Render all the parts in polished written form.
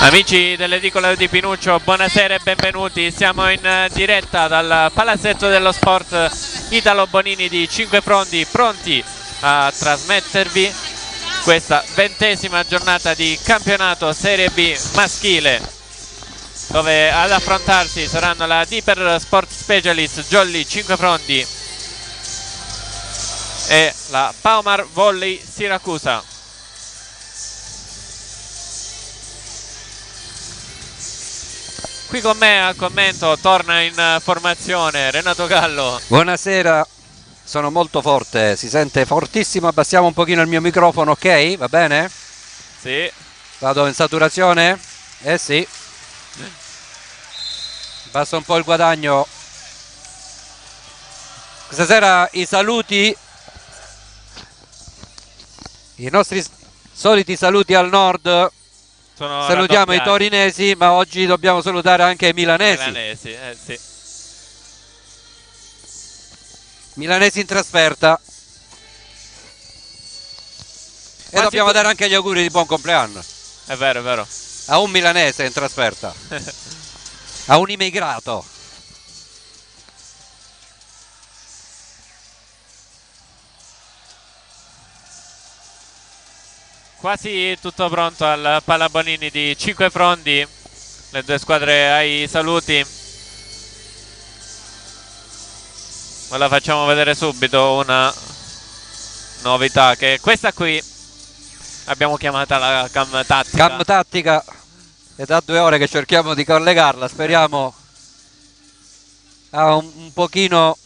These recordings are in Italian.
Amici dell'edicola di Pinuccio, buonasera e benvenuti. Siamo in diretta dal palazzetto dello sport Italo Bonini di Cinquefrondi, pronti a trasmettervi questa 20ª giornata di campionato Serie B maschile, dove ad affrontarsi saranno la Diper Sport Specialist Jolly Cinquefrondi e la Paumar Volley Siracusa. Qui con me al commento torna in formazione Renato Gallo. Buonasera, sono molto forte, si sente fortissimo, abbassiamo un pochino il mio microfono, ok? Va bene? Sì. Vado in saturazione? Eh sì. Basta un po' il guadagno. Questa sera i saluti, i nostri soliti saluti al nord. Salutiamo i torinesi, ma oggi dobbiamo salutare anche i milanesi. Sì. Milanesi in trasferta. E dobbiamo dare anche gli auguri di buon compleanno. È vero. A un milanese in trasferta. A un immigrato. Quasi tutto pronto al Palabonini di Cinquefrondi, le due squadre ai saluti. Ve la facciamo vedere subito, una novità che è questa qui, abbiamo chiamata la cam tattica. Cam tattica, è da 2 ore che cerchiamo di collegarla, speriamo ha un pochino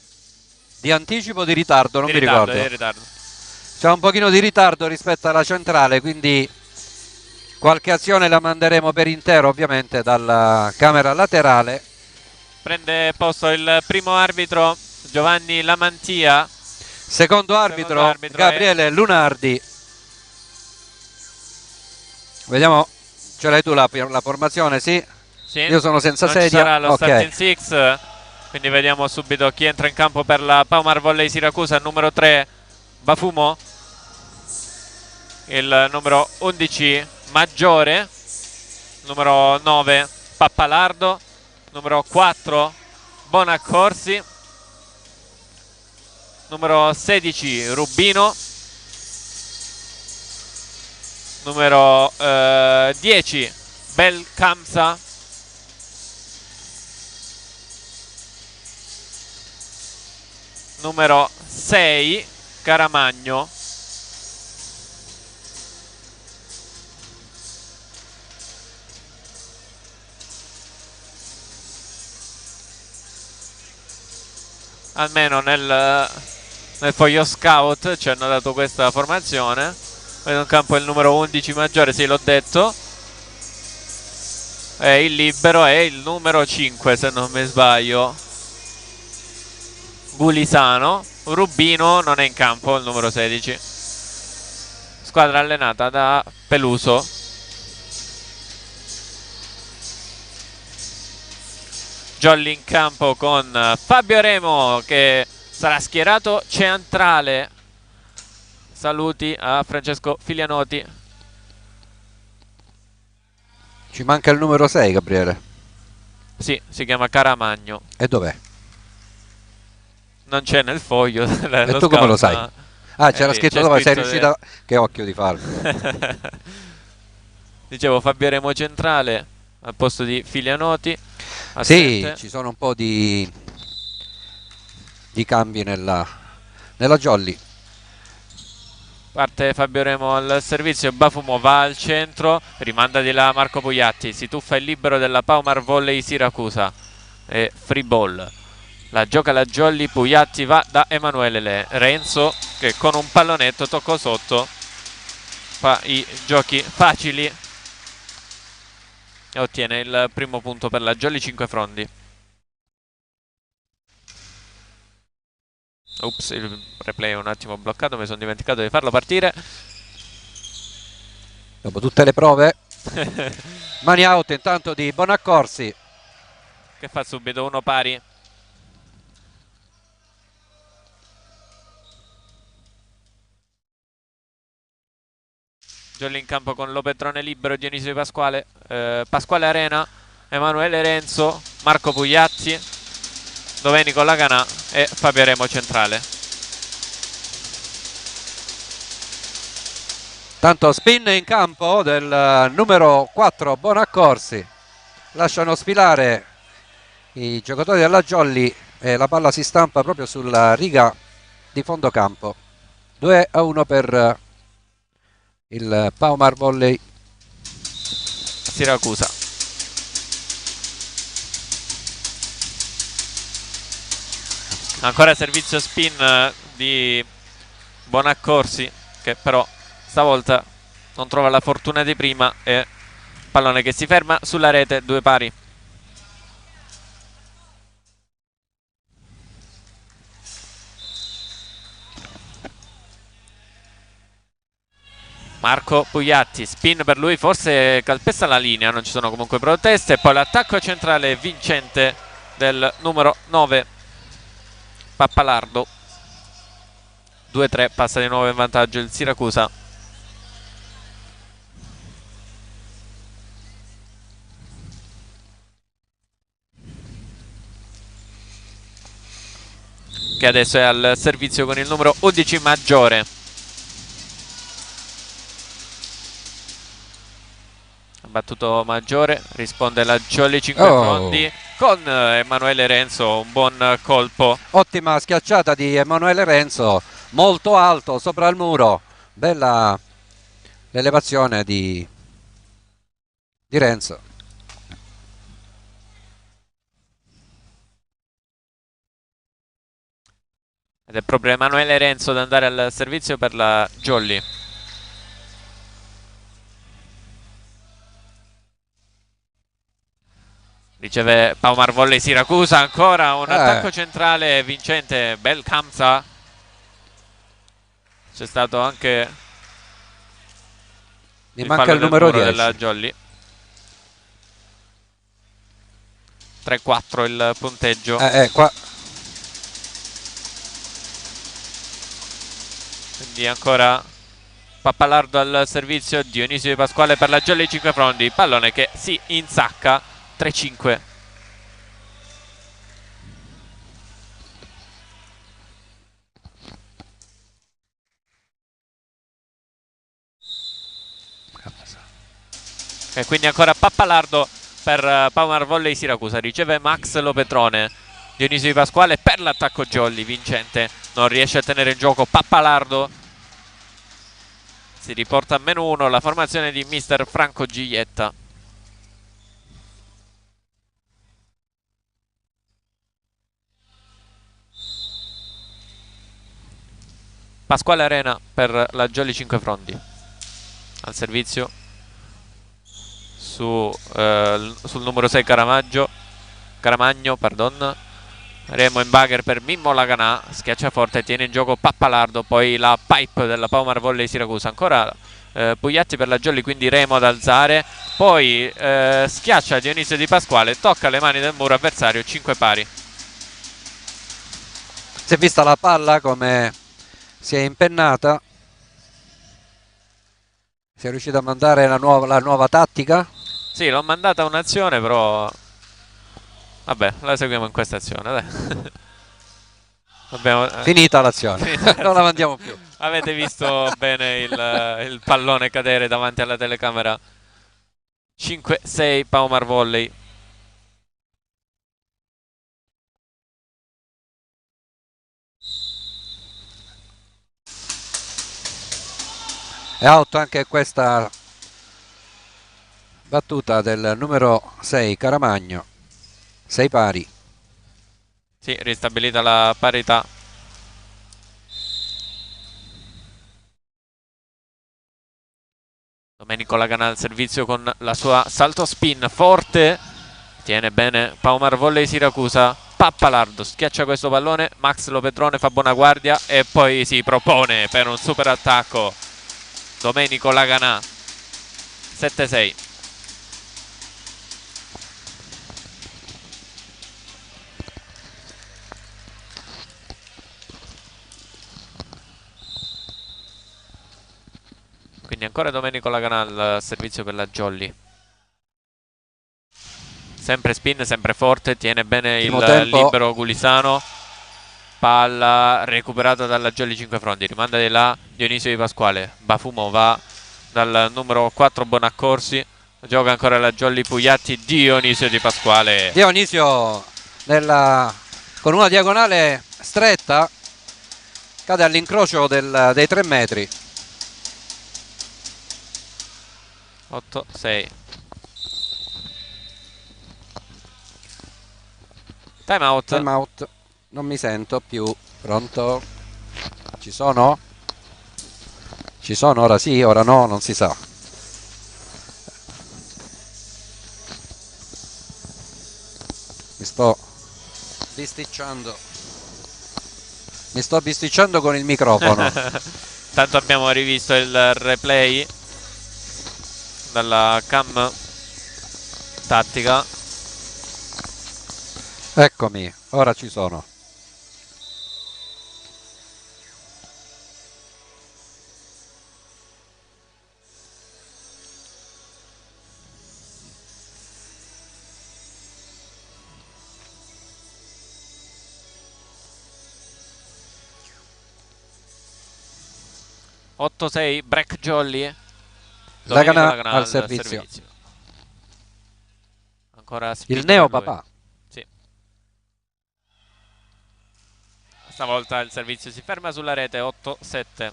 di anticipo o di ritardo, non mi ricordo. Di ritardo. C'è un pochino di ritardo rispetto alla centrale, quindi qualche azione la manderemo per intero ovviamente dalla camera laterale. Prende posto il primo arbitro Giovanni Lamantia. Secondo arbitro Gabriele Lunardi. Vediamo, ce l'hai tu la formazione? Sì? Io sono senza non sedia. Ci sarà lo starting six, quindi vediamo subito chi entra in campo per la Paumar Volley Siracusa. Numero 3 Bafumo, il numero 11 Maggiore, numero 9 Pappalardo, numero 4 Bonaccorsi, numero 16 Rubino, numero 10 Belcamsa, numero 6 Caramagno, almeno nel foglio scout ci hanno dato questa formazione. Vedo in campo il numero 11 Maggiore, sì, l'ho detto, e il libero è il numero 5 se non mi sbaglio, Bulisano. Rubino non è in campo, il numero 16. Squadra allenata da Peluso. Jolly in campo con Fabio Remo che sarà schierato centrale. Saluti a Francesco Filianotti. Ci manca il numero 6, Gabriele. Sì, si chiama Caramagno. E dov'è? Non c'è nel foglio. E tu come lo sai? Ah, c'era scritto dove? Sei riuscito Che occhio di farlo. Dicevo Fabio Remo centrale al posto di Filianotti. Sì, ci sono un po' di cambi nella Jolly. Parte Fabio Remo al servizio, Bafumo va al centro, rimanda di là Marco Pugliatti, si tuffa il libero della Paumar Volley Siracusa e free ball. La gioca la Jolly, Pugliatti va da Emanuele Renzo che con un pallonetto toccò sotto, fa i giochi facili e ottiene il primo punto per la Jolly Cinquefrondi. Ups, il replay è un attimo bloccato, mi sono dimenticato di farlo partire. Dopo tutte le prove. Mani out intanto di Bonaccorsi, che fa subito uno pari. Jolly in campo con Lopetrone libero, Dionisio Di Pasquale, Pasquale Arena, Emanuele Renzo, Marco Pugliatti, Domenico Laganà e Fabio Remo centrale. Tanto spin in campo del numero 4 Bonaccorsi, lasciano sfilare i giocatori della Jolly e la palla si stampa proprio sulla riga di fondo campo. 2-1 per il Paumar Volley Siracusa. Ancora servizio spin di Bonaccorsi, che però stavolta non trova la fortuna di prima, e pallone che si ferma sulla rete, 2 pari. Marco Pugliatti, spin per lui, forse calpesta la linea, non ci sono comunque proteste. Poi l'attacco centrale vincente del numero 9 Pappalardo. 2-3, passa di nuovo in vantaggio il Siracusa. Che adesso è al servizio con il numero 11 Maggiore. Battuto Maggiore, risponde la Jolly 5 Frondi con Emanuele Renzo, un buon colpo. Ottima schiacciata di Emanuele Renzo, molto alto sopra il muro, bella l'elevazione di Renzo. Ed è proprio Emanuele Renzo ad andare al servizio per la Jolly. Riceve Paumar Volley Siracusa, ancora un attacco centrale vincente, bel Kamsa. C'è stato anche mi manca il numero 10 della Jolly. 3-4 il punteggio. Qua. Quindi ancora Pappalardo al servizio, Dionisio Di Pasquale per la Jolly 5 Frondi, pallone che si insacca. 3-5. E quindi ancora Pappalardo per Paumar Volley Siracusa. Riceve Max Lopetrone, Dionisio Di Pasquale per l'attacco Jolly vincente. Non riesce a tenere in gioco Pappalardo. Si riporta a -1 la formazione di mister Franco Giglietta. Pasquale Arena per la Jolly 5 Frondi al servizio sul numero 6 Caramagno, pardon. Remo in bagger per Mimmo Laganà, schiaccia forte, tiene in gioco Pappalardo, poi la pipe della Paumar Volley Siracusa. Ancora Pugliatti per la Jolly, quindi Remo ad alzare, poi schiaccia Dionisio Di Pasquale, tocca le mani del muro avversario, 5 pari. Si è vista la palla come si è impennata, si è riuscito a mandare la nuova tattica. Sì, l'ho mandata un'azione, però vabbè, la seguiamo in questa azione, dai. Finita l'azione. Non la mandiamo più. Avete visto bene il pallone cadere davanti alla telecamera. 5-6 Paumar Volley. È out anche questa battuta del numero 6 Caramagno. 6 pari. Sì, ristabilita la parità. Domenico Laganà al servizio con la sua salto spin forte. Tiene bene Paumar Volley Siracusa. Pappalardo schiaccia questo pallone, Max Lopetrone fa buona guardia e poi si propone per un super attacco Domenico Laganà. 7-6. Quindi ancora Domenico Laganà, servizio per la Jolly. Sempre spin, sempre forte, tiene bene il libero Gulisano. Palla recuperata dalla Jolly 5 fronti, rimanda di là Dionisio Di Pasquale. Bafumo va dal numero 4 Bonaccorsi, gioca ancora la Jolly Pugliatti. Dionisio Di Pasquale. Dionisio con una diagonale stretta cade all'incrocio dei 3 metri. 8-6. Time out. Time out. Non mi sento più. Pronto? Ci sono? Ci sono, ora sì, ora no, non si sa. Mi sto bisticciando. Mi sto bisticciando con il microfono. Tanto abbiamo rivisto il replay dalla cam tattica. Eccomi, ora ci sono. (8-6) break Jolly. Laganà al servizio. Ancora il neo papà. Sì. Stavolta il servizio si ferma sulla rete. 8-7.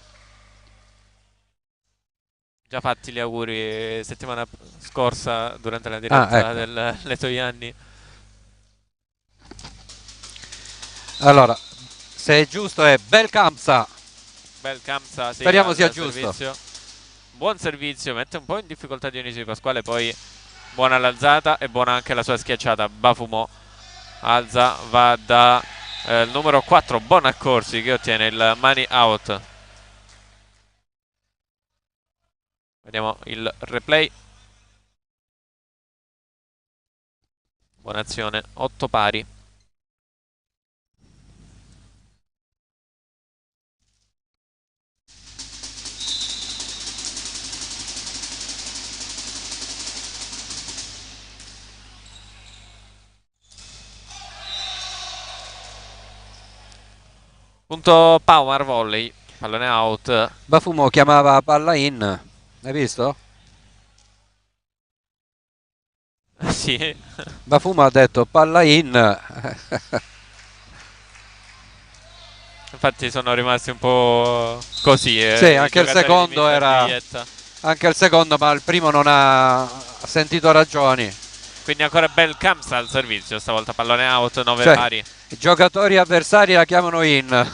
Già fatti gli auguri settimana scorsa durante la diretta ecco. del Letojanni. Allora, se è giusto è Belkamsa. Belkamsa, sì, speriamo sia giusto. Servizio. Buon servizio, mette un po' in difficoltà Dionisio Di Pasquale, poi buona l'alzata e buona anche la sua schiacciata. Bafumo alza, va da il numero 4 Bonaccorsi che ottiene il money out. Vediamo il replay. Buona azione, 8 pari. Punto Power Volley, pallone out. Bafumo chiamava palla in, hai visto? Sì. Bafumo ha detto palla in. Infatti sono rimasti un po' così. Sì, anche il secondo era. Anche il secondo, ma il primo non ha sentito ragioni. Quindi ancora Belkamsa al servizio, stavolta pallone out, 9 pari. I giocatori avversari la chiamano in.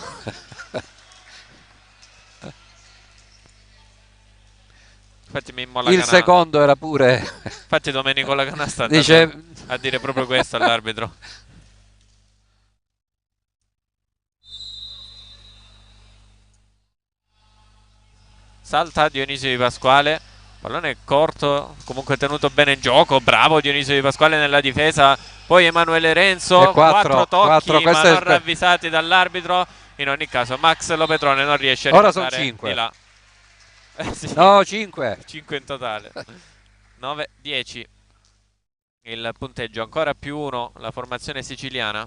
Infatti Mimmo Laganà, il secondo era pure. Infatti Domenico Laganà sta dice a dire proprio questo all'arbitro. Salta Dionisio Di Pasquale, pallone corto, comunque tenuto bene in gioco, bravo Dionisio Di Pasquale nella difesa, poi Emanuele Renzo, 4 tocchi ma non ravvisati dall'arbitro. In ogni caso Max Lopetrone non riesce a riportare. Ora sono 5. Di là. Sì. No, 5. 5 in totale. 9-10 il punteggio, ancora più 1 la formazione siciliana.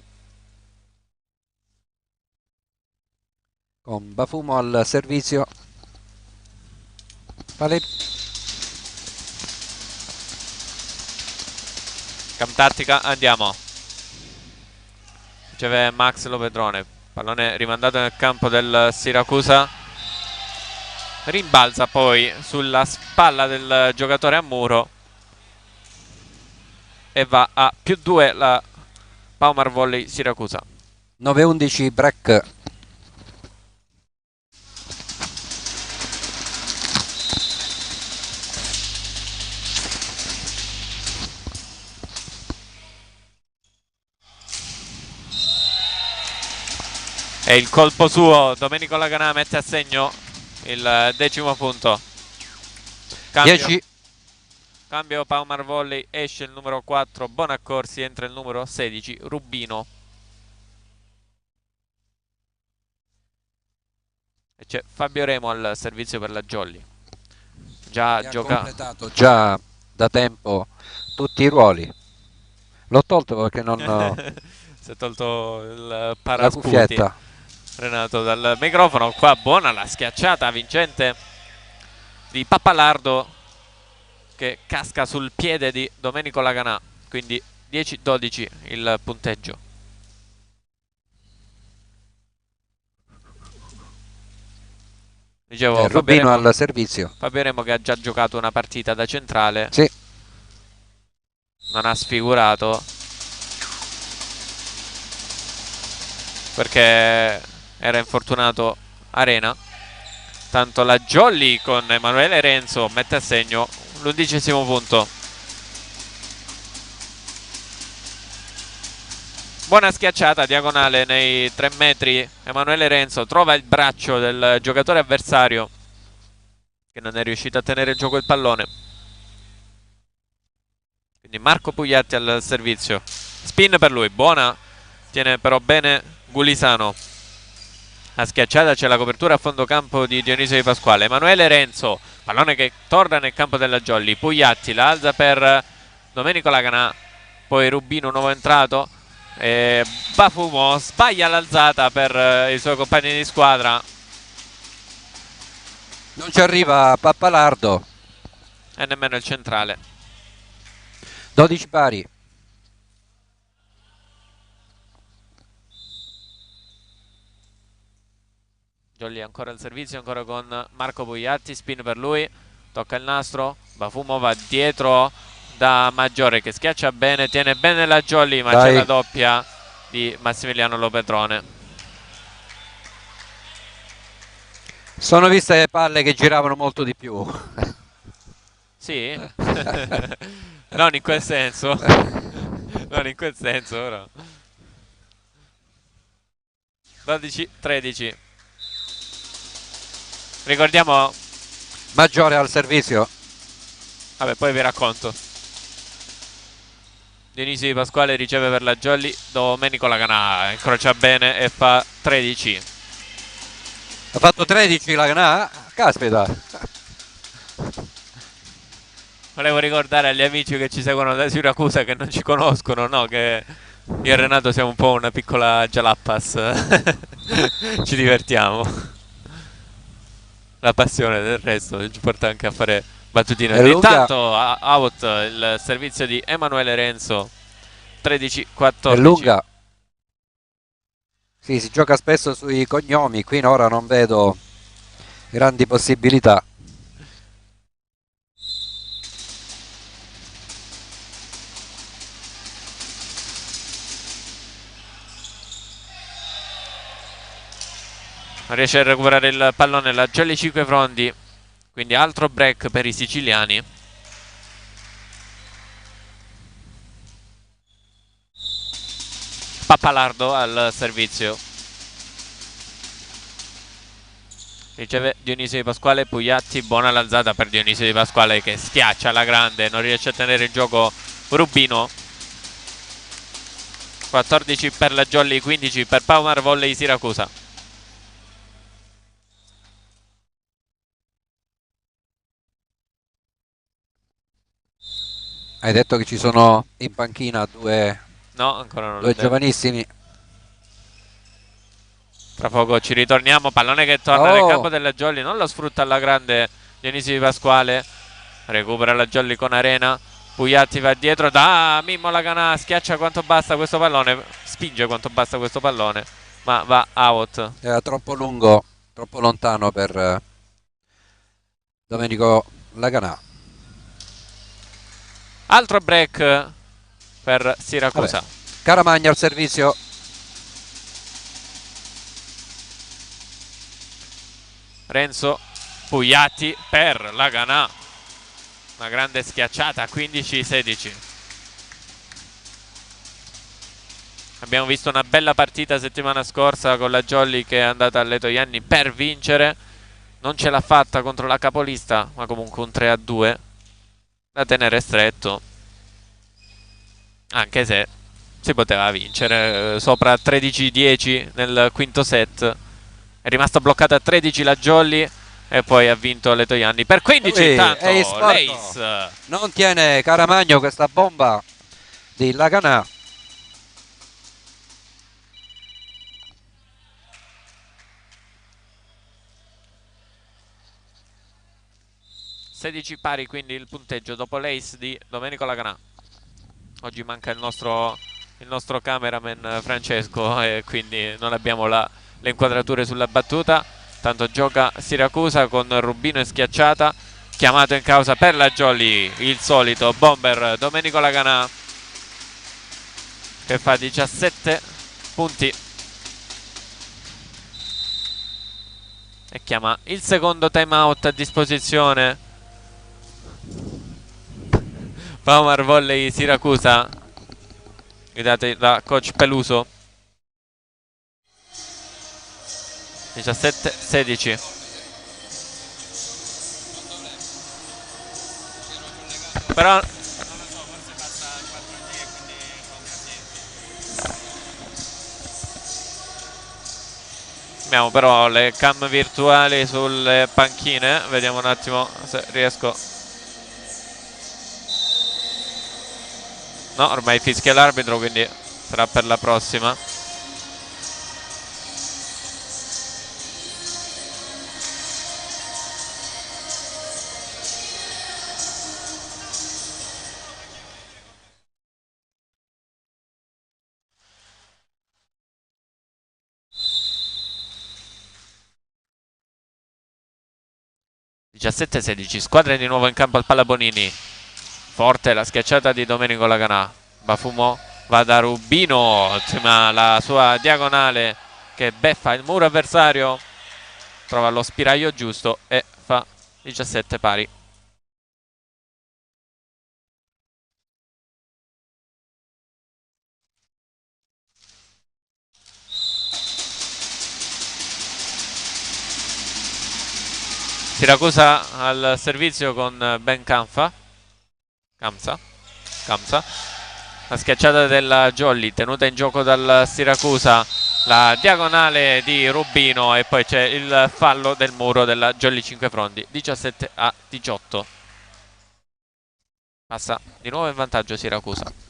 Con Bafumo al servizio. Cam tattica, andiamo. Riceve Max Lopetrone, pallone rimandato nel campo del Siracusa, rimbalza poi sulla spalla del giocatore a muro e va a +2 la Power Volley Siracusa. 9-11 break. E il colpo suo, Domenico Laganà mette a segno il 10° punto. Cambio. 10. Cambio Power Volley, esce il numero 4 Bonaccorsi, entra il numero 16 Rubino. E c'è Fabio Remo al servizio per la Jolly. già Ha giocato. completato già da tempo tutti i ruoli. L'ho tolto perché non Si è tolto il la parasputi cuffietta. Renato dal microfono. Qua buona la schiacciata vincente di Pappalardo, che casca sul piede di Domenico Laganà. Quindi 10-12 il punteggio. Dicevo, Rubino al servizio. Fabio Remo che ha già giocato una partita da centrale. Sì. Non ha sfigurato perché era infortunato Arena. Tanto la Jolly con Emanuele Renzo mette a segno l'11° punto. Buona schiacciata diagonale nei 3 metri. Emanuele Renzo trova il braccio del giocatore avversario che non è riuscito a tenere in gioco il pallone. Quindi Marco Pugliatti al servizio. Spin per lui, buona. Tiene però bene Gulisano. A schiacciata c'è la copertura a fondo campo di Dionisio Di Pasquale. Emanuele Renzo, pallone che torna nel campo della Jolly. Pugliatti la alza per Domenico Laganà. Poi Rubino, nuovo entrato. Bafumo sbaglia l'alzata per i suoi compagni di squadra. Non ci arriva Pappalardo. E nemmeno il centrale. 12 pari. Jolly ancora al servizio, ancora con Marco Pugliatti. Spin per lui, tocca il nastro. Bafumo va dietro da Maggiore che schiaccia bene, tiene bene la Jolly, ma c'è la doppia di Massimiliano Lopetrone. Sono viste le palle che giravano molto di più. Sì? Non in quel senso. Non in quel senso, però. 12-13. Ricordiamo... Maggiore al servizio. Vabbè, poi vi racconto. Dionisio Di Pasquale riceve per la Jolly. Domenico Laganà incrocia bene e fa 13. Ha fatto 13 Laganà? Caspita. Volevo ricordare agli amici che ci seguono da Siracusa, che non ci conoscono, no? Che io e Renato siamo un po' una piccola Jalappas. Ci divertiamo. La passione del resto ci porta anche a fare battutine. Intanto out il servizio di Emanuele Renzo. 13-14. È lunga. Sì, si gioca spesso sui cognomi. Qui in ora non vedo grandi possibilità. Non riesce a recuperare il pallone la Jolly Cinquefrondi, quindi altro break per i siciliani. Pappalardo al servizio. Riceve Dionisio Di Pasquale. Pugliatti, buona l'alzata per Dionisio Di Pasquale che schiaccia alla grande, non riesce a tenere in gioco Rubino. 14 per la Jolly, 15 per Paumar Volley Siracusa. Hai detto che ci sono in panchina due giovanissimi. Tra poco ci ritorniamo. Pallone che torna nel campo della Jolly, non lo sfrutta alla grande Dionisio Di Pasquale. Recupera la Jolly con Arena. Pugliatti va dietro da Mimmo Laganà, schiaccia quanto basta questo pallone, spinge quanto basta questo pallone, ma va out. Era troppo lungo, troppo lontano per Domenico Laganà. Altro break per Siracusa. Caramagna al servizio. Renzo, Pugliatti per Laganà. Una grande schiacciata, 15-16. Abbiamo visto una bella partita settimana scorsa con la Jolly che è andata alle Toianni per vincere. Non ce l'ha fatta contro la capolista, ma comunque un 3-2 da tenere stretto, anche se si poteva vincere. Sopra 13-10 nel quinto set, è rimasta bloccata a 13 la Jolly. e poi ha vinto Letojanni per 15. Intanto l'Ace non tiene Caramagno questa bomba di Laganà. Pari quindi il punteggio dopo l'Ace di Domenico Laganà. Oggi manca il nostro cameraman Francesco e quindi non abbiamo le inquadrature sulla battuta. Tanto gioca Siracusa con Rubino e Schiacciata. Chiamato in causa per la Jolly il solito bomber Domenico Laganà, che fa 17 punti e chiama il secondo time out a disposizione. Paumar Volley Siracusa, guidati da coach Peluso. 17-16. Però abbiamo però le cam virtuali sulle panchine. Vediamo un attimo se riesco. No, ormai fischia l'arbitro, quindi sarà per la prossima. Squadre di nuovo in campo al Palla Bonini. Forte la schiacciata di Domenico Laganà. Bafumo va da Rubino, ma la sua diagonale che beffa il muro avversario, trova lo spiraglio giusto e fa 17 pari. Siracusa al servizio con Ben Camsa. La schiacciata della Jolly tenuta in gioco dal Siracusa, la diagonale di Rubino e poi c'è il fallo del muro della Jolly Cinquefrondi. 17-18. Passa di nuovo in vantaggio Siracusa.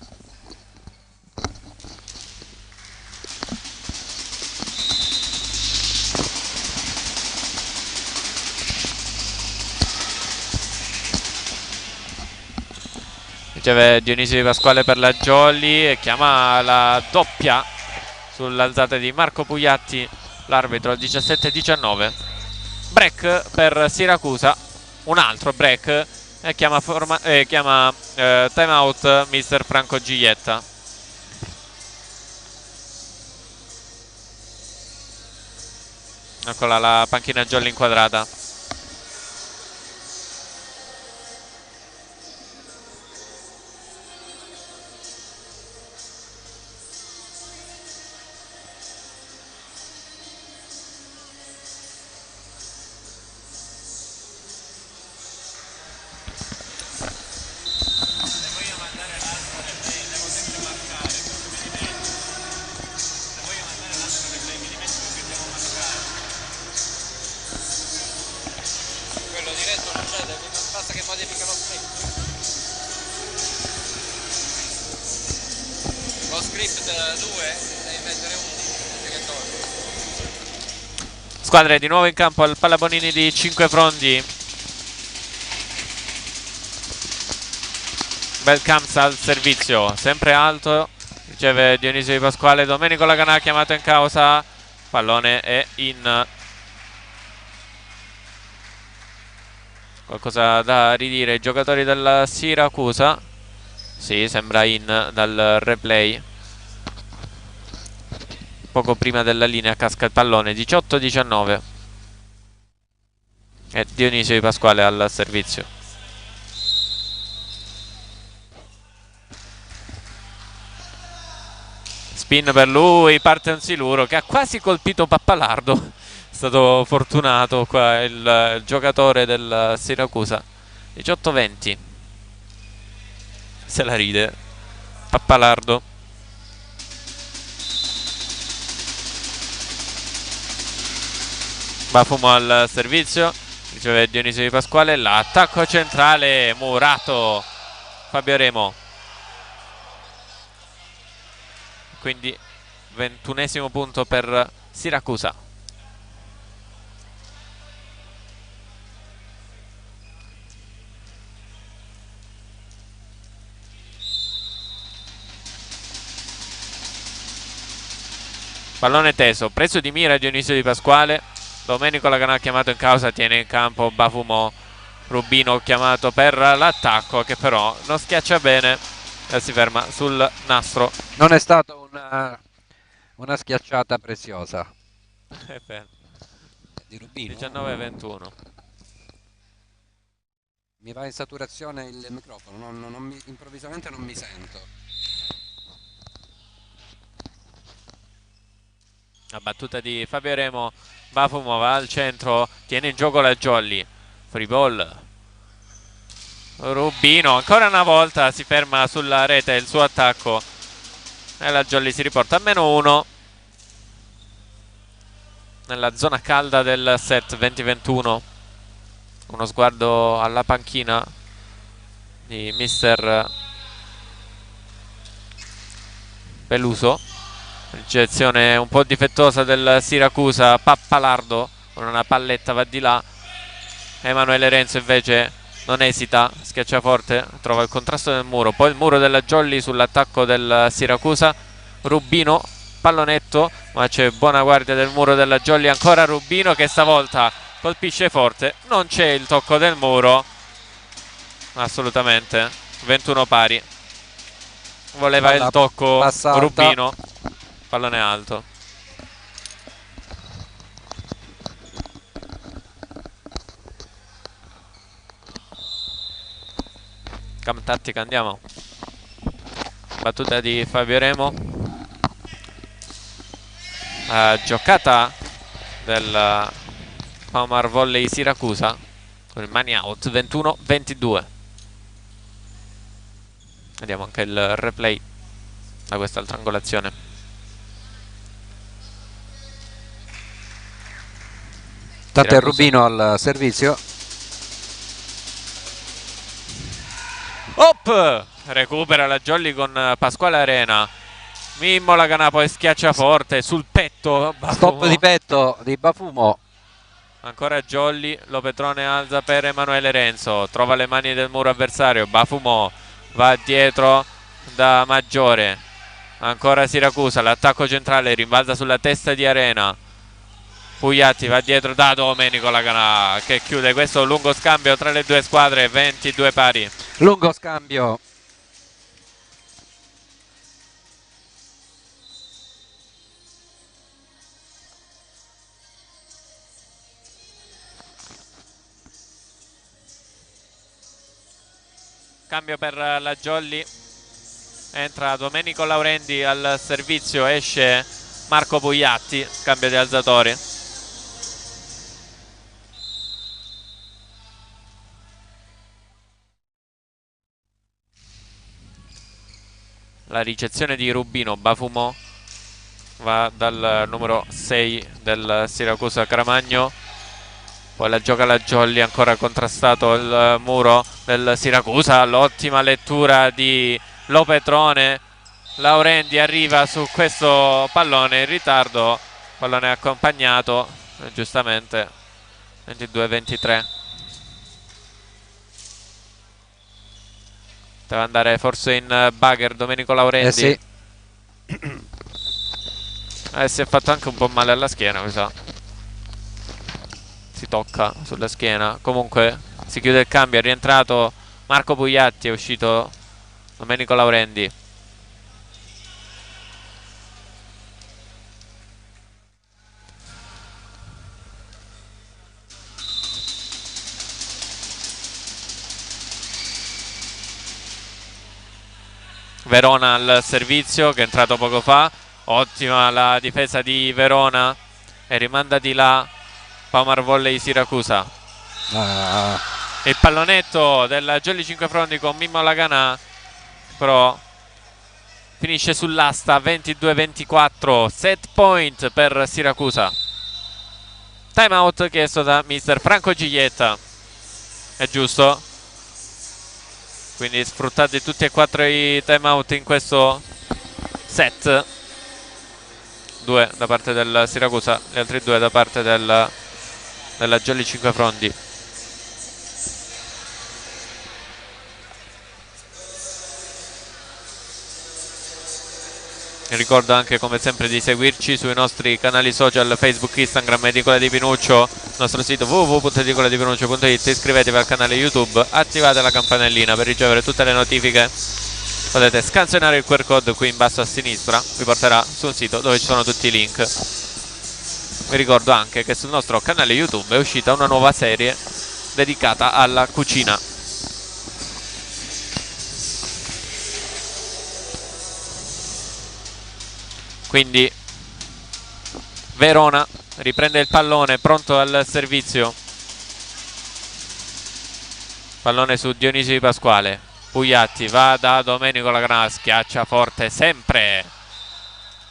Riceve Dionisio Di Pasquale per la Jolly e chiama la doppia sull'alzata di Marco Pugliatti l'arbitro al 17-19. Break per Siracusa, un altro break, e chiama time out mister Franco Giglietta. Eccola la panchina Jolly inquadrata. Squadre di nuovo in campo al Palla Bonini di Cinquefrondi. Bel Camsa al servizio, sempre alto, riceve Dionisio Di Pasquale. Domenico Laganà chiamato in causa, pallone è in. Qualcosa da ridire i giocatori della Siracusa? Sì, sembra in dal replay. Poco prima della linea casca il pallone. 18-19 e Dionisio Di Pasquale al servizio. Spin per lui, parte un siluro che ha quasi colpito Pappalardo. È stato fortunato qua il giocatore del Siracusa. 18-20, se la ride Pappalardo. Bafumo al servizio, riceve Dionisio Di Pasquale, l'attacco centrale murato Fabio Remo, quindi 21esimo punto per Siracusa. Pallone teso, preso di mira Dionisio Di Pasquale. Domenico Laganà chiamato in causa, tiene in campo Bafumo. Rubino chiamato per l'attacco, che però non schiaccia bene e si ferma sul nastro. Non è stata una schiacciata preziosa di Rubino. 19-21. Mi va in saturazione il microfono, improvvisamente non mi sento. La battuta di Fabio Remo, Bafumo va al centro, tiene in gioco la Jolly, free ball. Rubino ancora una volta si ferma sulla rete il suo attacco e la Jolly si riporta a -1 nella zona calda del set 20-21. Uno sguardo alla panchina di mister Peluso. Ricezione un po' difettosa del Siracusa, Pappalardo con una palletta va di là. Emanuele Renzo invece non esita, schiaccia forte, trova il contrasto del muro, poi il muro della Jolly sull'attacco del Siracusa. Rubino, pallonetto, ma c'è buona guardia del muro della Jolly, ancora Rubino che stavolta colpisce forte, non c'è il tocco del muro, assolutamente. 21 pari, voleva il tocco Rubino, pallone alto. Cam tattica, andiamo. Battuta di Fabio Remo, giocata del Palmar Volley Siracusa con il money out. 21-22. Vediamo anche il replay da quest'altra angolazione. Tanto è Rubino al servizio. Hop! Recupera la Jolly con Pasquale Arena. Mimmo Laganà poi schiaccia forte sul petto. Bafumo. Stop di petto di Bafumo. Ancora Jolly, Lopetrone alza per Emanuele Renzo. Trova le mani del muro avversario. Bafumo va dietro da Maggiore. Ancora Siracusa, l'attacco centrale rimbalza sulla testa di Arena. Pugliatti va dietro da Domenico Laganà che chiude questo lungo scambio tra le due squadre. 22 pari. Lungo scambio. Cambio per la Jolly. Entra Domenico Laurendi al servizio, esce Marco Pugliatti. Cambio di alzatori. La ricezione di Rubino. Bafumo va dal numero 6 del Siracusa Cramagno. Poi la gioca la Jolly, ancora contrastato il muro del Siracusa. L'ottima lettura di Lopetrone. Laurendi arriva su questo pallone in ritardo. Pallone accompagnato, giustamente. 22-23. Deve andare forse in bugger Domenico Laurendi. Sì. Si è fatto anche un po' male alla schiena, mi sa. Si tocca sulla schiena. Comunque si chiude il cambio, è rientrato Marco Pugliatti, è uscito Domenico Laurendi. Verona al servizio, che è entrato poco fa. Ottima la difesa di Verona e rimanda di là Palmar Volley Siracusa. Il pallonetto della Jolly 5 Frondi con Mimmo Laganà, però finisce sull'asta. 22-24, set point per Siracusa. Time out chiesto da mister Franco Giglietta. È giusto? Quindi sfruttati tutti e 4 i time out in questo set. 2 da parte del Siracusa, gli altri 2 da parte della Jolly Cinquefrondi. Ricordo anche come sempre di seguirci sui nostri canali social Facebook, Instagram, Edicola di Pinuccio, nostro sito www.edicoladipinuccio.it, iscrivetevi al canale YouTube, attivate la campanellina per ricevere tutte le notifiche. Potete scansionare il QR code qui in basso a sinistra, vi porterà su un sito dove ci sono tutti i link. Vi ricordo anche che sul nostro canale YouTube è uscita una nuova serie dedicata alla cucina. Quindi Verona riprende il pallone, pronto al servizio. Pallone su Dionisio Di Pasquale. Pugliatti va da Domenico Laganà, schiaccia forte sempre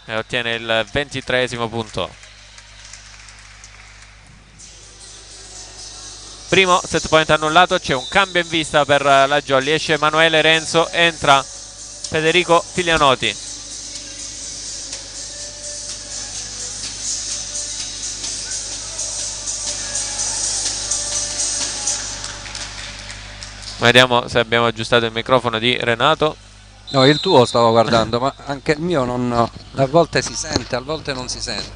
e ottiene il 23esimo punto. Primo set point annullato, c'è un cambio in vista per la Jolly, esce Emanuele Renzo, entra Federico Filianoti. Vediamo se abbiamo aggiustato il microfono di Renato. No, il tuo stavo guardando, ma anche il mio non, a volte si sente, a volte non si sente.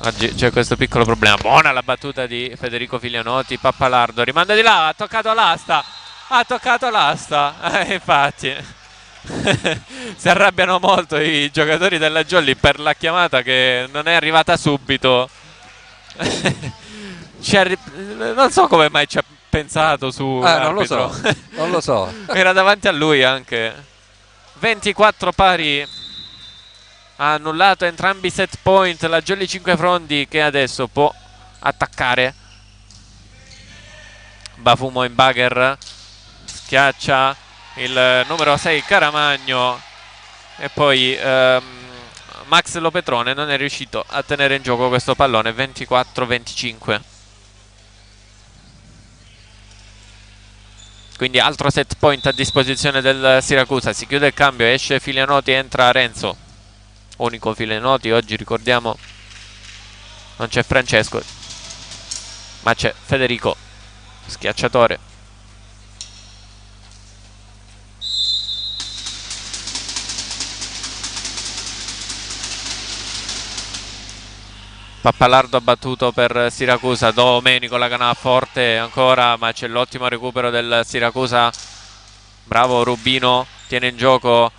Oggi c'è questo piccolo problema. Buona la battuta di Federico Filianoti. Pappalardo rimanda di là, ha toccato l'asta. Ha toccato l'asta. Infatti si arrabbiano molto i giocatori della Jolly per la chiamata che non è arrivata subito. Non so come mai ci ha pensato su non lo so, non lo so. Era davanti a lui anche. 24 pari, ha annullato entrambi i set point la Jolly Cinquefrondi, che adesso può attaccare. Bafumo in bugger, schiaccia il numero 6 Caramagno e poi Max Lopetrone non è riuscito a tenere in gioco questo pallone. 24-25. Quindi altro set point a disposizione del Siracusa. Si chiude il cambio, esce Filianoti, entra Renzo. Unico Filianoti, oggi ricordiamo non c'è Francesco, ma c'è Federico, schiacciatore. Pappalardo ha battuto per Siracusa, Domenico Laganà forte ancora, ma c'è l'ottimo recupero del Siracusa. Bravo Rubino, tiene in gioco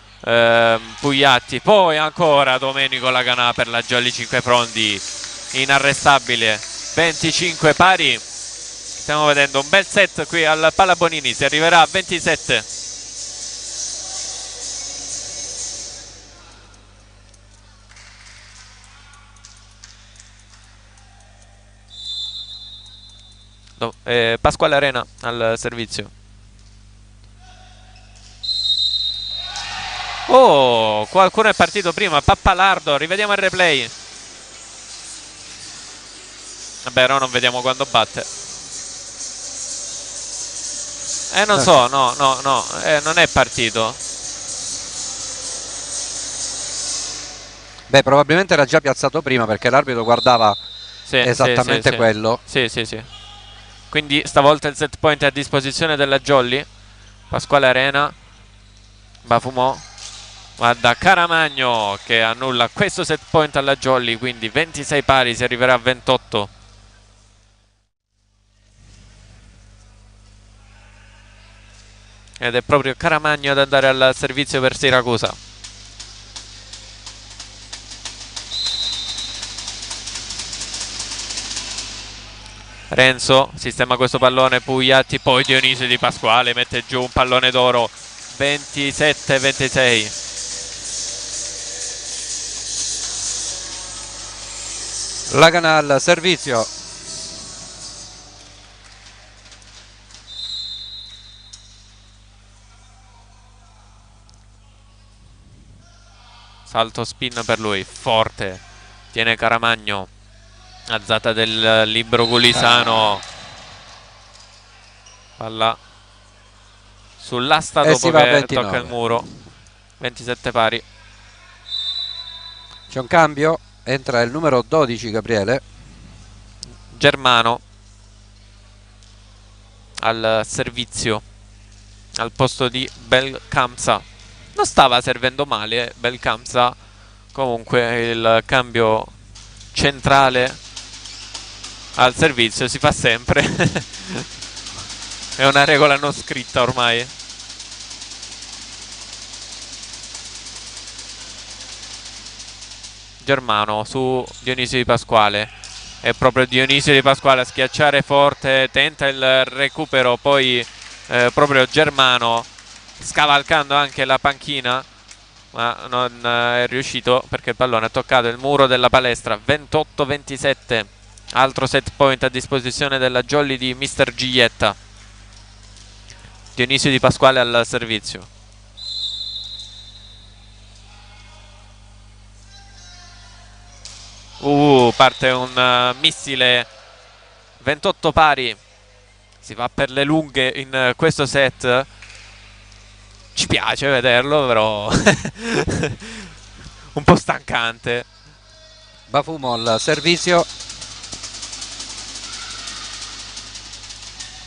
Pugliatti, poi ancora Domenico Laganà per la Jolly Cinquefrondi, inarrestabile. 25 pari, stiamo vedendo un bel set qui al Palabonini, si arriverà a 27. Pasquale Arena al servizio. Oh, qualcuno è partito prima, Pappalardo, rivediamo il replay. Vabbè, no, non vediamo quando batte. Non so, no, non è partito. Beh, probabilmente era già piazzato prima perché l'arbitro guardava esattamente quello. Sì. Quindi stavolta il set point è a disposizione della Jolly. Pasquale Arena, Bafumo, guarda Caramagno che annulla questo set point alla Jolly, quindi 26 pari, si arriverà a 28. Ed è proprio Caramagno ad andare al servizio per Siracusa. Renzo sistema questo pallone, Pugliatti, poi Dionisio Di Pasquale mette giù un pallone d'oro. 27-26. Laganà al servizio. Salto spin per lui, forte, tiene Caramagno. Alzata del libero Gulisano. Palla sull'asta dopo che tocca il muro. 27 pari. C'è un cambio, entra il numero 12 Gabriele Germano al servizio al posto di Belkamsa. Non stava servendo male Belkamsa, comunque il cambio centrale al servizio si fa sempre. È una regola non scritta ormai. Germano su Dionisio Di Pasquale. È proprio Dionisio Di Pasquale a schiacciare forte, tenta il recupero, poi proprio Germano scavalcando anche la panchina, ma non è riuscito perché il pallone ha toccato il muro della palestra. 28-27, altro set point a disposizione della Jolly di Mister Giglietta. Dionisio Di Pasquale al servizio. Parte un missile. 28 pari. Si va per le lunghe in questo set. Ci piace vederlo, però un po' stancante. Bafumo al servizio.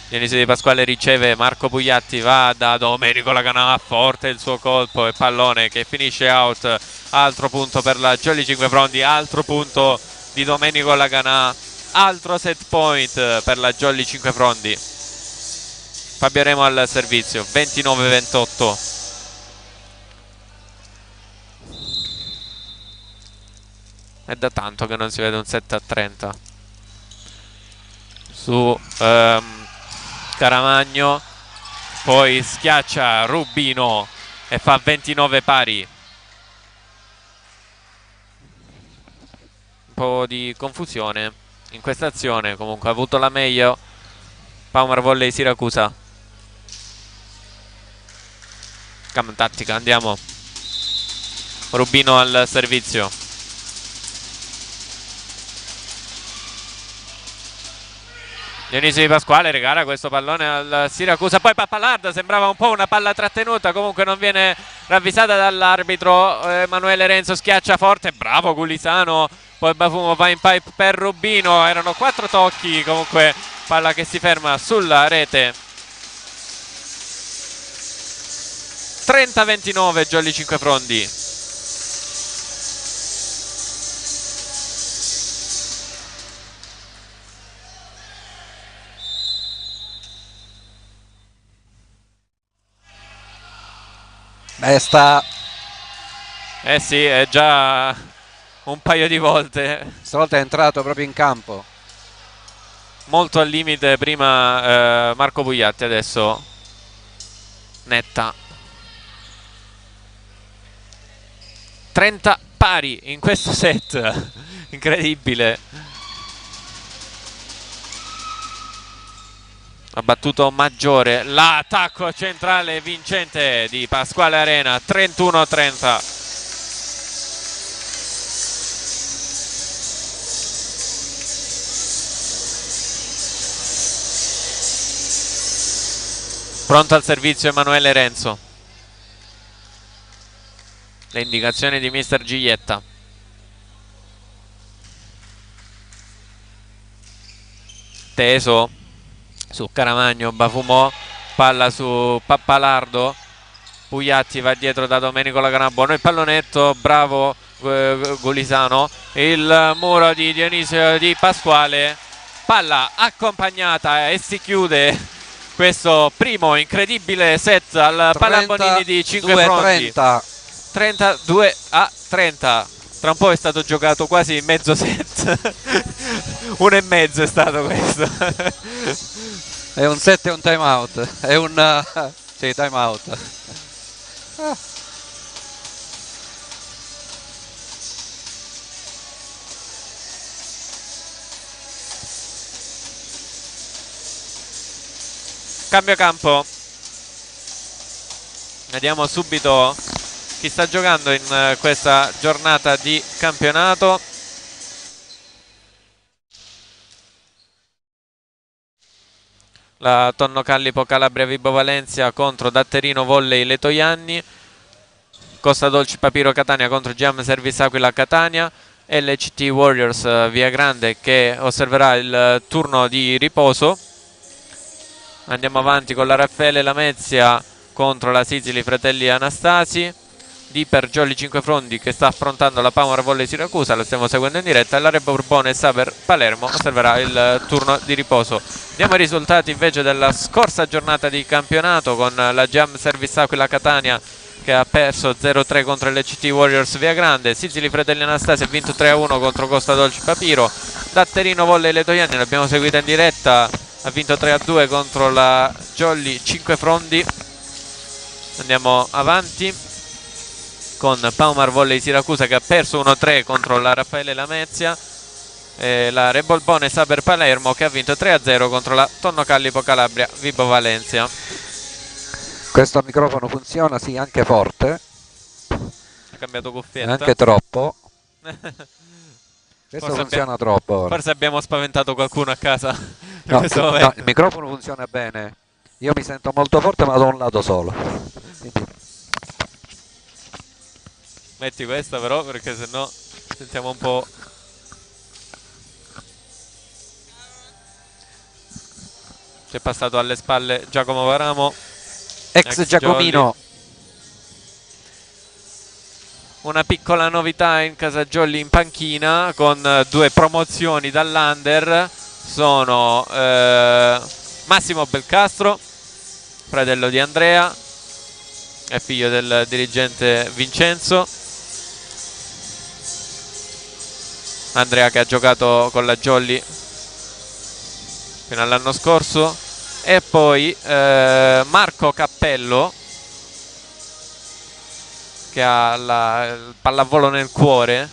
Dionisio Di Pasquale riceve, Marco Pugliatti va da Domenico Laganà, forte il suo colpo e pallone che finisce out. Altro punto per la Jolly Cinquefrondi, altro punto di Domenico Laganà, altro set point per la Jolly Cinquefrondi. Fabio Remo al servizio. 29-28. È da tanto che non si vede un set a 30 su Caramagno, poi schiaccia Rubino e fa 29 pari. Un po' di confusione in questa azione, comunque ha avuto la meglio Palmer Volley Siracusa. Cam tattica, andiamo. Rubino al servizio. Dionisio Di Pasquale regala questo pallone al Siracusa, poi Pappalard, sembrava un po' una palla trattenuta, comunque non viene ravvisata dall'arbitro. Emanuele Renzo schiaccia forte, bravo Gulisano, poi Bafumo va in pipe per Rubino, erano 4 tocchi, comunque palla che si ferma sulla rete. 30-29 Jolly Cinquefrondi. Eh sì, è già un paio di volte. Stavolta è entrato proprio in campo. Molto al limite prima Marco Pugliatti, adesso netta. 30 pari in questo set. Incredibile. Ha battuto Maggiore. L'attacco centrale vincente di Pasquale Arena. 31-30. Pronto al servizio Emanuele Renzo. Le indicazioni di Mister Giglietta. Teso su Caramagno, Bafumò, palla su Pappalardo. Pugliatti va dietro da Domenico Laganà, buono il pallonetto, bravo Gulisano. Il muro di Dionisio Di Pasquale, palla accompagnata e si chiude questo primo incredibile set al Palambonini di Cinquefrondi. 32-30. Tra un po' è stato giocato quasi mezzo set. 1,5 è stato questo. È un set e un time out. È un sì, time out. Cambio campo. Vediamo subito chi sta giocando in questa giornata di campionato. la Tonno Callipo Calabria Vibo Valencia contro Datterino Volley Letoianni, Costa Dolci Papiro Catania contro Giam Service Aquila Catania, LCT Warriors Via Grande che osserverà il turno di riposo. Andiamo avanti con la Raffaele Lamezia contro la Sicily Fratelli Anastasi, di Pergioli Cinquefrondi che sta affrontando la Power Volley Siracusa, lo stiamo seguendo in diretta, e la Re Borbone Saber Palermo osserverà il turno di riposo. Diamo i risultati invece della scorsa giornata di campionato, con la Giam Service Aquila Catania che ha perso 0-3 contro l'ECT Warriors Via Grande, Sicily Fratelli Anastasi ha vinto 3-1 contro Costa Dolci Papiro, Datterino Volley Letoianni l'abbiamo seguita in diretta, ha vinto 3-2 contro la Jolly Cinquefrondi. Andiamo avanti con Paumar Volley Siracusa che ha perso 1-3 contro la Raffaele Lamezia, e la Re Borbone Saber Palermo che ha vinto 3-0 contro la Tonno Callipo Calabria Vibo Valencia. Questo microfono funziona, sì, anche forte. Ha cambiato cuffietta. Anche troppo. Questo Forse funziona troppo ora. Forse abbiamo spaventato qualcuno a casa in No, questo no, momento. il microfono funziona bene. Io mi sento molto forte ma da un lato solo. Quindi... Metti questa però, perché sennò sentiamo un po'. C'è passato alle spalle Giacomo Varamo, ex Giacomino. Jolly. Una piccola novità in casa Jolly in panchina, con due promozioni dall'Under. Sono Massimo Belcastro, fratello di Andrea, è figlio del dirigente Vincenzo. Andrea che ha giocato con la Jolly fino all'anno scorso, e poi Marco Cappello che ha il pallavolo nel cuore,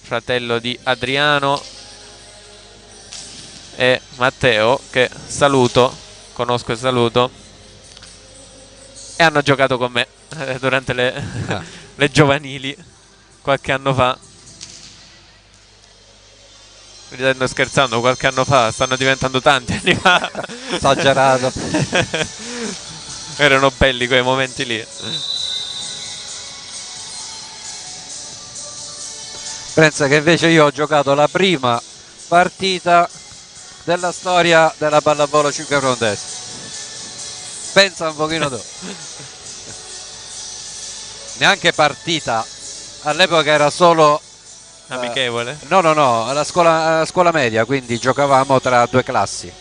fratello di Adriano e Matteo, che saluto, conosco e saluto, e hanno giocato con me durante le giovanili qualche anno fa. Ridendo e scherzando, qualche anno fa, stanno diventando tanti anni fa. Esagerato. Erano belli quei momenti lì. Pensa che invece io ho giocato la prima partita della storia della pallavolo cinquefrontese. Pensa un pochino tu. Neanche partita, all'epoca era solo amichevole? No, alla scuola media, quindi giocavamo tra due classi.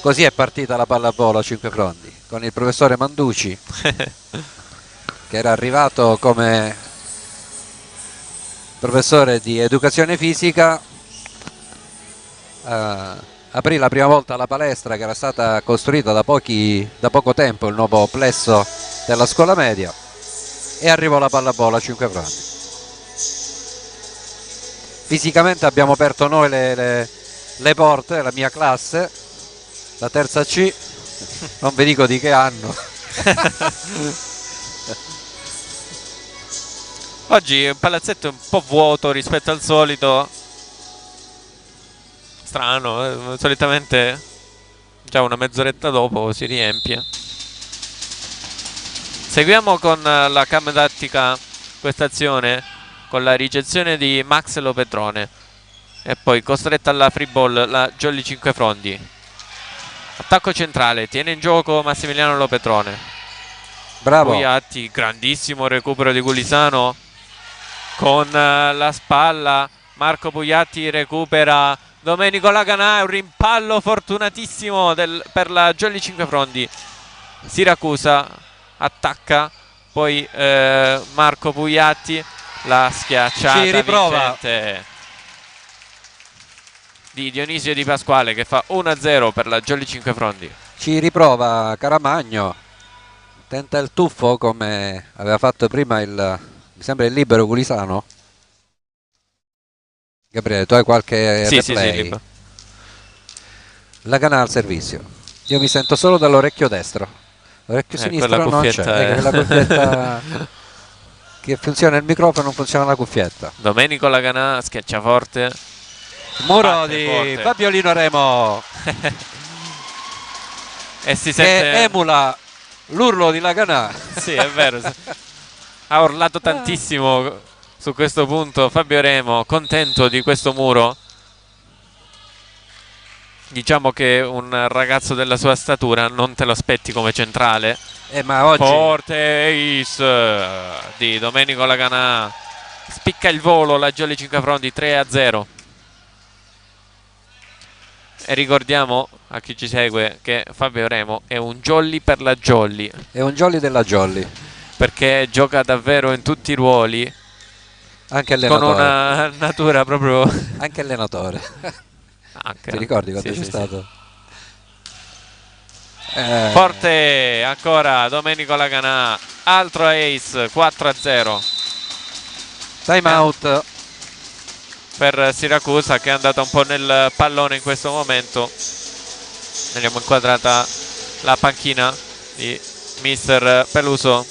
Così è partita la pallavolo a Cinquefrondi, con il professore Manducci che era arrivato come professore di educazione fisica, aprì la prima volta la palestra che era stata costruita da poco tempo, il nuovo plesso della scuola media, e arrivò la pallavolo a Cinquefrondi. Fisicamente abbiamo aperto noi le porte, la mia classe, la terza C, non vi dico di che anno. Oggi il palazzetto è un po' vuoto rispetto al solito. Strano, solitamente già una mezz'oretta dopo si riempie. Seguiamo con la cam tattica questa azione, con la ricezione di Max Lopetrone, e poi costretta alla free ball la Jolly Cinquefrondi. Attacco centrale, tiene in gioco Massimiliano Lopetrone. Bravo. Pugliatti, grandissimo recupero di Gulisano con la spalla. Marco Pugliatti recupera Domenico Laganà, un rimpallo fortunatissimo per la Jolly Cinquefrondi. Siracusa attacca, poi Marco Pugliatti, la schiacciata vincente di Dionisio Di Pasquale che fa 1-0 per la Jolly Cinquefrondi. Ci riprova Caramagno, tenta il tuffo come aveva fatto prima mi sembra il libero Gulisano. Gabriele, tu hai qualche replay? Sì. Laganà al servizio. Io mi sento solo dall'orecchio destro, l'orecchio sinistro non c'è, quella cuffietta che funziona il microfono, non funziona la cuffietta. Domenico Laganà schiaccia forte, muro di Fabiolino Remo. e si che sente... emula l'urlo di Laganà. Sì, è vero. Ha urlato tantissimo su questo punto Fabio Remo, contento di questo muro. Diciamo che un ragazzo della sua statura non te lo aspetti come centrale. Ma oggi Forte ace di Domenico Laganà, spicca il volo la Jolly Cinquefrondi 3-0. E ricordiamo a chi ci segue che Fabio Remo è un jolly per la jolly. è un jolly della jolly, Perché gioca davvero in tutti i ruoli, anche con allenatore. una natura proprio... Anche allenatore. Anche, Ti ricordi quando sì, c'è sì, stato? Forte ancora Domenico Laganà, altro ace, 4-0 Time out. per Siracusa, che è andata un po' nel pallone in questo momento. Vediamo inquadrata la panchina di mister Peluso.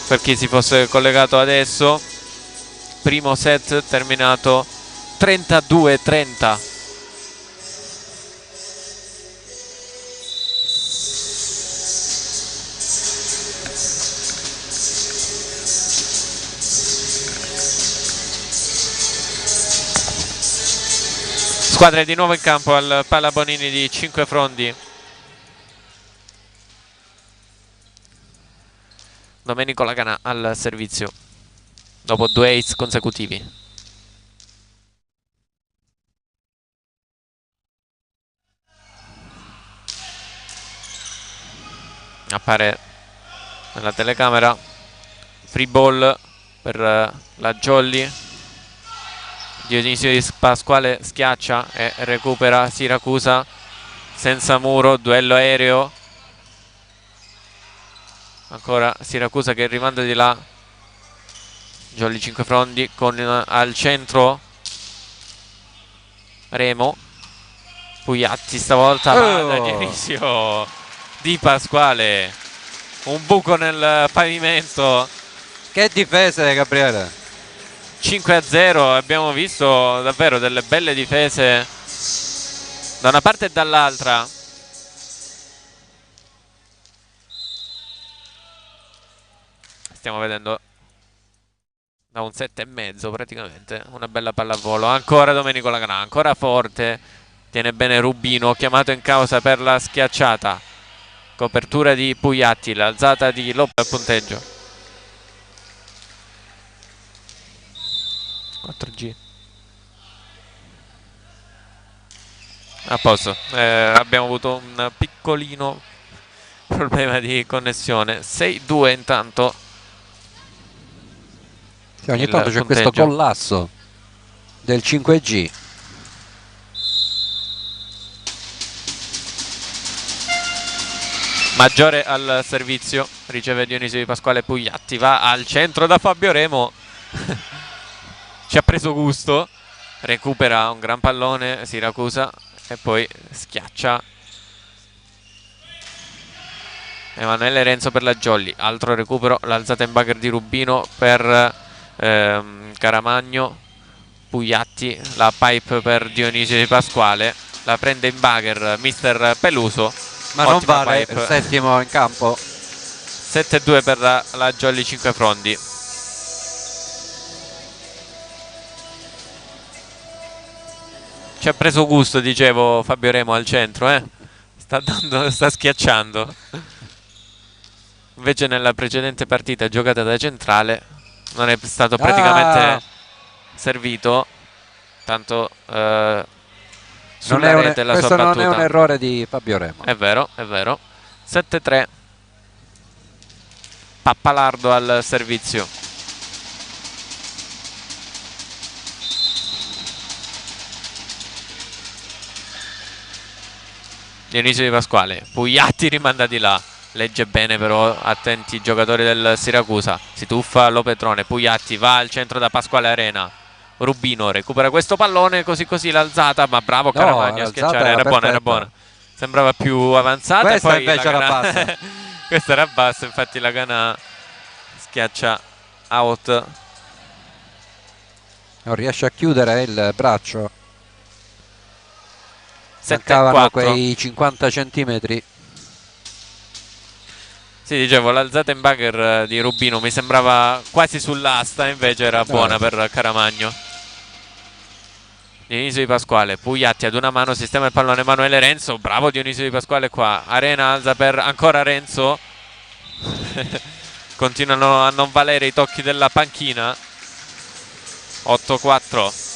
Per chi si fosse collegato adesso, primo set terminato 32-30. Squadre di nuovo in campo al Palla Bonini di Cinquefrondi. Domenico Laganà al servizio dopo 2 ace consecutivi. Appare nella telecamera free ball per la Jolly. Dionisio Di Pasquale schiaccia e recupera Siracusa senza muro, duello aereo. Ancora Siracusa che rimanda di là. Jolly Cinquefrondi con al centro Remo. Pugliatti stavolta va da Dionisio Di Pasquale. Un buco nel pavimento. Che difese, Gabriele. 5-0, abbiamo visto davvero delle belle difese da una parte e dall'altra. Stiamo vedendo da un 7,5 praticamente una bella pallavolo. Ancora Domenico Laganà, ancora forte, tiene bene Rubino, chiamato in causa per la schiacciata. Copertura di Pugliatti, l'alzata di Lopez al punteggio. 4G a posto. Abbiamo avuto un piccolino problema di connessione. 6-2 intanto. Sì, ogni tanto c'è questo collasso del 5G. Maggiore al servizio, riceve Dionisio Di Pasquale. Pugliatti va al centro da Fabio Remo. Ci ha preso gusto, recupera un gran pallone Siracusa e poi schiaccia Emanuele Renzo per la Jolly. Altro recupero, l'alzata in bugger di Rubino per Caramagno. Pugliatti, la pipe per Dionisio Di Pasquale, la prende in bugger mister Peluso, ma non vale pipe. Il settimo in campo. 7-2 per la Jolly Cinquefrondi. Ci ha preso gusto, dicevo, Fabio Remo al centro, sta schiacciando. Invece nella precedente partita giocata da centrale non è stato praticamente servito, tanto sulla rete la sua battuta. Questo non è un errore di Fabio Remo. È vero, è vero. 7-3. Pappalardo al servizio. Dionisio Di Pasquale, Pugliatti rimanda di là, legge bene però, attenti i giocatori del Siracusa, si tuffa Lopetrone, Pugliatti va al centro da Pasquale Arena, Rubino recupera questo pallone, così l'alzata, ma bravo Caramagno a schiacciare, era buona, era buona, sembrava più avanzata. Questa e poi invece era bassa. Questa era bassa, infatti Laganà schiaccia out. Non riesce a chiudere il braccio. 7-4. Mancavano quei 50 centimetri. Sì, dicevo, l'alzata in bugger di Rubino mi sembrava quasi sull'asta, invece era buona per Caramagno. Dionisio Di Pasquale, Pugliatti ad una mano, sistema il pallone Emanuele Renzo, bravo Dionisio Di Pasquale qua, Arena alza per ancora Renzo. Continuano a non valere i tocchi della panchina. 8-4.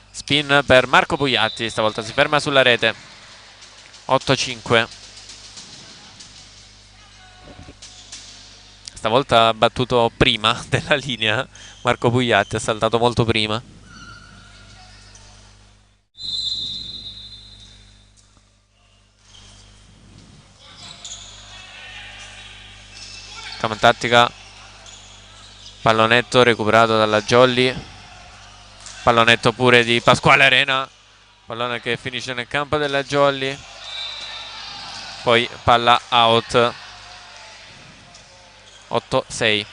Spin per Marco Pugliatti, stavolta si ferma sulla rete. 8-5. Stavolta ha battuto prima della linea. Marco Pugliatti ha saltato molto prima. Cama tattica. Pallonetto recuperato dalla Jolly. Pallonetto pure di Pasquale Arena. Pallone che finisce nel campo della Jolly. Poi palla out. 8-6.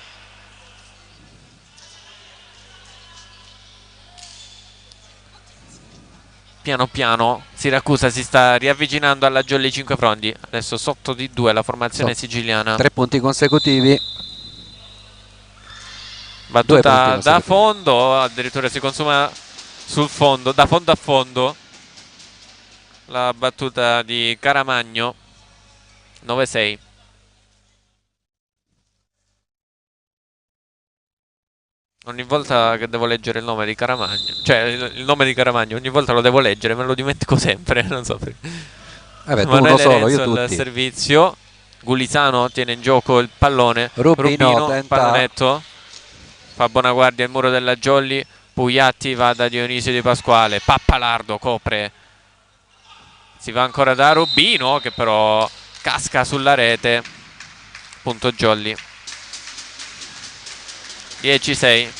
Piano piano Siracusa si sta riavvicinando alla Jolly 5 Frondi. Adesso sotto di 2 la formazione siciliana. 3 punti consecutivi. Battuta da fondo, addirittura si consuma sul fondo, da fondo a fondo. La battuta di Caramagno. 9-6. Ogni volta che devo leggere il nome di Caramagno, cioè il nome di Caramagno, ogni volta lo devo leggere, me lo dimentico sempre, non so perché. Vabbè, tu uno solo, io Renzo tutti. Il servizio. Gulisano tiene in gioco il pallone. Rubino pallonetto. Fa buona guardia il muro della Jolly. Pugliatti va da Dionisio Di Pasquale. Pappalardo copre. Si va ancora da Rubino che però casca sulla rete. Punto Jolly. 10-6.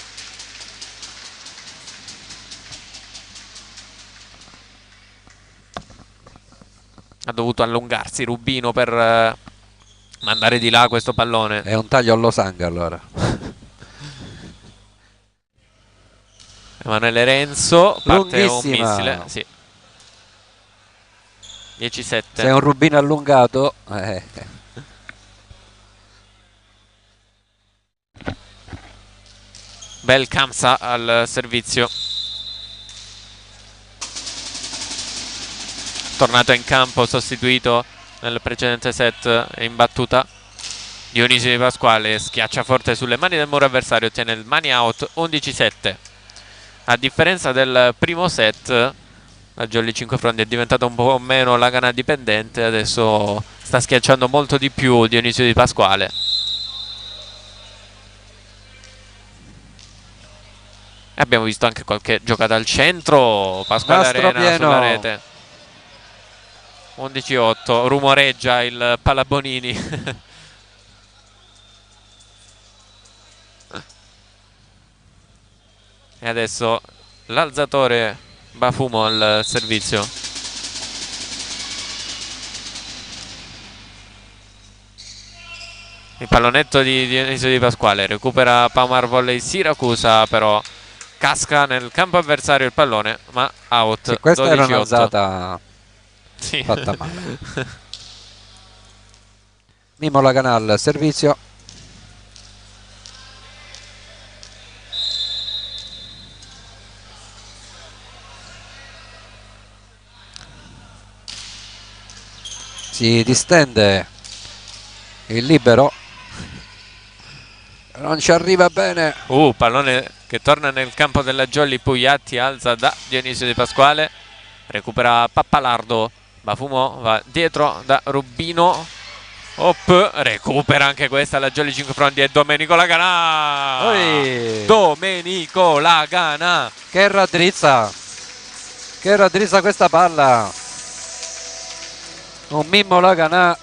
Ha dovuto allungarsi Rubino per mandare di là questo pallone. È un taglio allo sangue allora. Emanuele Renzo, parte un Lunghissima. missile, sì. 10-7. Se è un Rubino allungato, Bel Kamsa al servizio. Tornato in campo, sostituito nel precedente set in battuta. Dionisio Di Pasquale schiaccia forte sulle mani del muro avversario, ottiene il money out. 11-7. A differenza del primo set, la Jolly 5 Frondi è diventata un po' meno Lagana dipendente, adesso sta schiacciando molto di più Dionisio Di Pasquale. E abbiamo visto anche qualche giocata al centro. Pasquale Arena sulla rete. 11-8, rumoreggia il Palabonini. E adesso l'alzatore Bafumo al servizio. Il pallonetto di Dionisio Di Pasquale, recupera Paumar Volley Siracusa, però casca nel campo avversario il pallone, ma out. Sì, questa era 12-8. un'alzata sì. fatta male. Mimo Lagana al servizio. Si distende il libero, non ci arriva bene. Pallone che torna nel campo della Jolly. Pugliatti alza da Dionisio Di Pasquale, recupera Pappalardo. Bafumo va dietro da Rubino. Recupera anche questa la Jolly 5 Frondi e Domenico Lagana. Domenico Lagana che raddrizza questa palla. Un Mimmo Lagana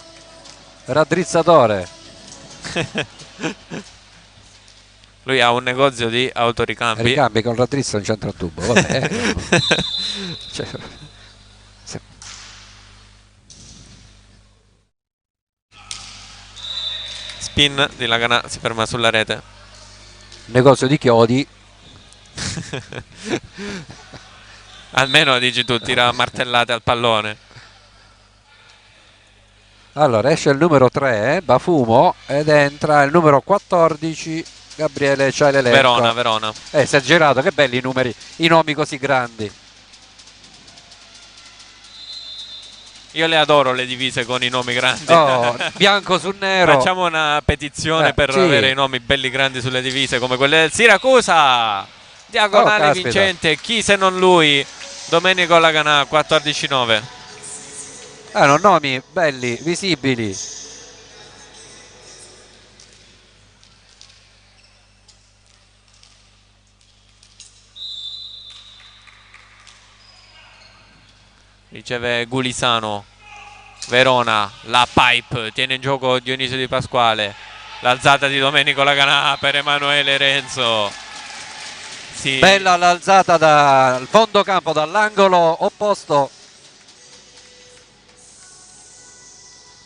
raddrizzatore. Lui ha un negozio di autoricambi. Ricambi con raddrizzo in centro al tubo, vabbè. Cioè, sì. Spin di Laganà, si ferma sulla rete. Negozio di chiodi. Almeno dici tu, tira martellate al pallone. Allora esce il numero 3, Bafumo, ed entra il numero 14, Gabriele Cialelenco. Verona. È esagerato, che belli i numeri, i nomi così grandi. Io le adoro le divise con i nomi grandi. Oh, bianco su nero. Facciamo una petizione per sì. avere i nomi belli grandi sulle divise come quelle del Siracusa. Diagonale vincente, chi se non lui? Domenico Laganà, 14-9. No, nomi belli, visibili. Riceve Gulisano. Verona, la pipe, tiene in gioco Dionisio Di Pasquale. L'alzata di Domenico Laganà per Emanuele Renzo. Sì. Bella l'alzata dal fondo campo, dall'angolo opposto.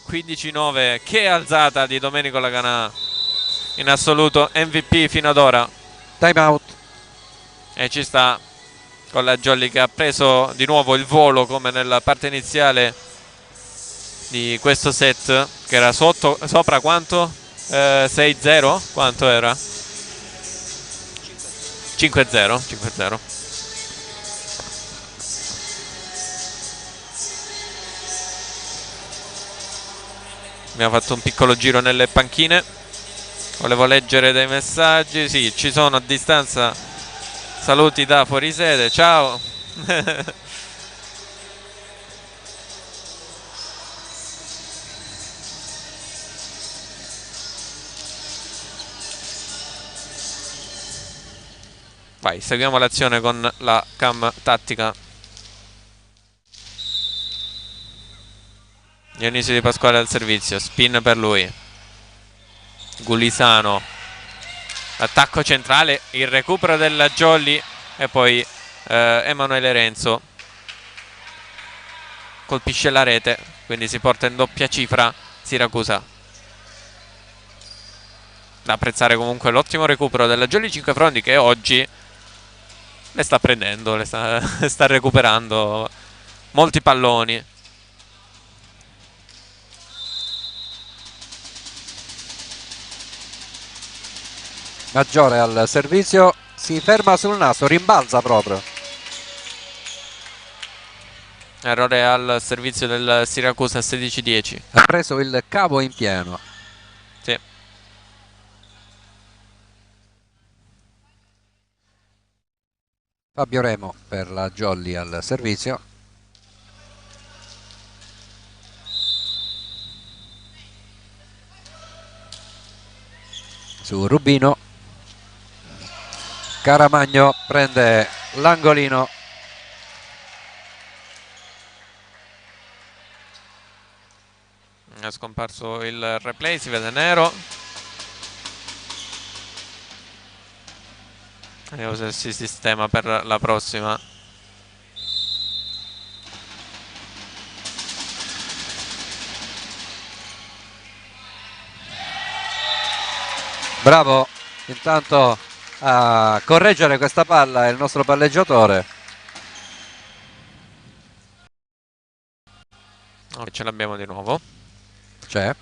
15-9, che alzata di Domenico Laganà. In assoluto MVP fino ad ora. Time out. E ci sta con la Jolly che ha preso di nuovo il volo come nella parte iniziale di questo set, che era sopra quanto? 6-0? Quanto era? 5-0. Abbiamo fatto un piccolo giro nelle panchine. Volevo leggere dei messaggi. Sì, ci sono a distanza. Saluti da fuori sede. Ciao. Vai, seguiamo l'azione con la cam tattica. Dionisio Di Pasquale al servizio, spin per lui. Gulisano, attacco centrale, il recupero della Jolly e poi Emanuele Renzo colpisce la rete, quindi si porta in doppia cifra Siracusa. Da apprezzare comunque l'ottimo recupero della Jolly 5 Frondi, che oggi le sta prendendo, le sta recuperando molti palloni. Maggiore al servizio, si ferma sul naso, rimbalza proprio. Errore al servizio del Siracusa, 16-10. Ha preso il cavo in pieno. Sì. Fabio Remo per la Jolly al servizio. Su Rubino. Caramagno prende l'angolino. È scomparso il replay, si vede nero. Vediamo se si sistema per la prossima. Bravo intanto a correggere questa palla è il nostro palleggiatore. Ce l'abbiamo di nuovo. C'è.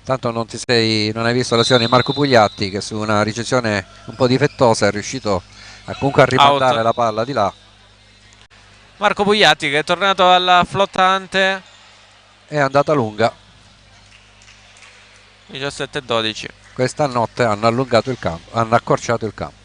Tanto non hai visto l'azione di Marco Pugliatti, che su una ricezione un po' difettosa è riuscito comunque a rimandare la palla di là. Marco Pugliatti che è tornato alla flottante. È andata lunga. 17-12. Questa notte hanno allungato il campo, hanno accorciato il campo.